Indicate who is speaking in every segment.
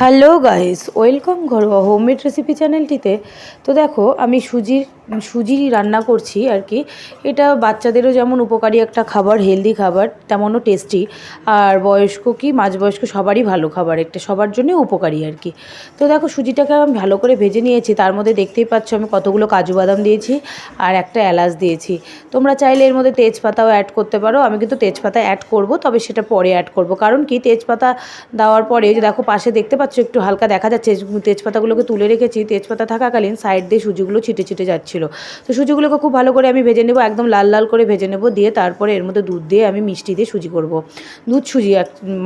Speaker 1: Hello guys, welcome ঘরোয়া homemade recipe চ্যানেলটিতে। তো দেখো, আমি সুজি রান্না করছি আর কি। এটা বাচ্চাদেরও যেমন উপকারী একটা খাবার, হেলদি খাবার, তেমনও টেস্টি। আর বয়স্ক কি মাঝবয়স্ক সবারই ভালো খাবার, একটা সবার জন্যই উপকারী আর কি। তো দেখো, সুজিটাকে আমি ভালো করে ভেজে নিয়েছি। তার মধ্যে দেখতেই পাচ্ছ আমি কতগুলো কাজু বাদাম দিয়েছি আর একটা এলাচ দিয়েছি। তোমরা চাইলে এর মধ্যে তেজপাতাও অ্যাড করতে পারো। আমি কিন্তু তেজপাতা অ্যাড করব, তবে সেটা পরে অ্যাড করব। কারণ কি, তেজপাতা দেওয়ার পরে যে দেখো পাশে দেখতে পাচ্ছ একটু হালকা দেখা যাচ্ছে, তেজপাতাগুলোকে তুলে রেখেছি। তেজপাতা থাকাকালীন সাইড দিয়ে সুজিগুলো ছিটে ছিটে যাচ্ছিলো। তো সুজিগুলোকে খুব ভালো করে আমি ভেজে নেব, একদম লাল লাল করে ভেজে নেব। দিয়ে তারপরে এর মধ্যে দুধ দিয়ে আমি মিষ্টি দিয়ে সুজি করব। দুধ সুজি,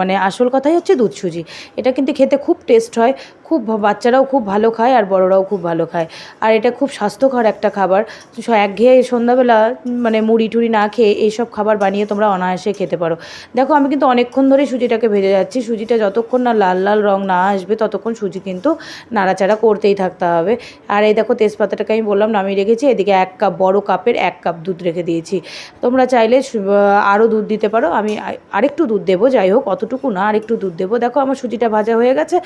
Speaker 1: মানে আসল কথাই হচ্ছে দুধ সুজি। এটা কিন্তু খেতে খুব টেস্ট হয়, খুব বাচ্চারাও খুব ভালো খায় আর বড়রাও খুব ভালো খায়। আর এটা খুব স্বাস্থ্যকর একটা খাবার। একঘেয়ে সন্ধ্যাবেলা মানে মুড়ি টুড়ি না খেয়ে এইসব খাবার বানিয়ে তোমরা অনায়াসে খেতে পারো। দেখো, আমি কিন্তু অনেকক্ষণ ধরে সুজিটাকে ভেজে যাচ্ছি। সুজিটা যতক্ষণ না লাল লাল রং না আসবে ততক্ষণ সুজি কিন্তু নাড়াচাড়া করতেই থাকতে হবে। আর এই দেখো, তেজপাতাটাকে আমি বললাম নামিয়ে রেখেছি। এদিকে বড় কাপের 1 কাপ দুধ রেখে দিয়েছি। তোমরা চাইলে আরও দুধ দিতে পারো। আমি আরেকটু দুধ দেবো, যাই হোক অতটুকু না, আরেকটু দুধ দেবো। দেখো, আমার সুজিটা ভাজা হয়ে গেছে।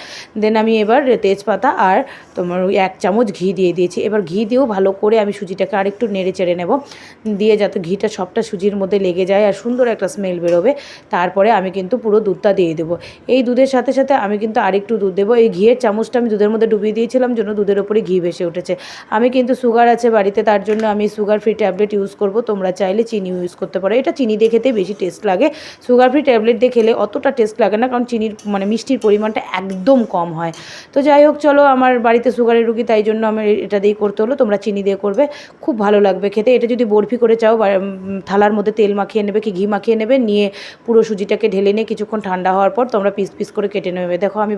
Speaker 1: দেন আমি এবার তেজপাতা আর তোমার ওই 1 চামচ ঘি দিয়ে দিয়েছি। এবার ঘি দিয়েও ভালো করে আমি সুজিটাকে আরেকটু নেড়ে চেড়ে নেব, দিয়ে যাতে ঘিটা সবটা সুজির মধ্যে লেগে যায় আর সুন্দর একটা স্মেল বেরোবে। তারপরে আমি কিন্তু পুরো দুধটা দিয়ে দেবো। এই দুধের সাথে সাথে আমি কিন্তু আরেকটু দুধ দেবো। এই ঘিয়ের চামচটা আমি দুধের মধ্যে ডুবিয়ে দিয়েছিলাম জন্য দুধের ওপরে ঘি ভেসে উঠেছে। আমি কিন্তু সুগার আছে বাড়িতে, তার জন্য আমি সুগার ফ্রি ট্যাবলেট ইউজ করব। তোমরা চাইলে চিনি ইউজ করতে পারো। এটা চিনি দিয়ে খেতে বেশি টেস্ট লাগে। সুগার ফ্রি ট্যাবলেট দিয়ে খেলে অতটা টেস্ট লাগে না, কারণ চিনির মানে মিষ্টির পরিমাণটা একদম কম হয়। তো যাই হোক, চলো, আমার বাড়িতে সুগারের রুগী, তাই জন্য আমার এটা দিয়েই করতে হলো। তোমরা চিনি দিয়ে করবে, খুব ভালো লাগবে খেতে। এটা যদি বরফি করে চাও, থালার মধ্যে তেল মাখিয়ে নেবে কি ঘি মাখিয়ে নেবে, নিয়ে পুরো সুজিটাকে ঢেলে নিয়ে কিছুক্ষণ ঠান্ডা হওয়ার পর তোমরা পিস পিস করে কেটে নেবে। দেখো, আমি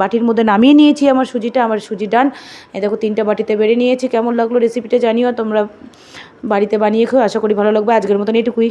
Speaker 1: বাটির মধ্যে নামিয়ে নিয়েছি আমার সুজিটা। আমার সুজি ডান। এই দেখো, 3টা বাটিতে বেড়ে নিয়েছি। কেমন লাগলো রেসিপিটা জানিও। তোমরা বাড়িতে বানিয়ে খেও, আশা করি ভালো লাগবে। আজকের মতন এটুকুই।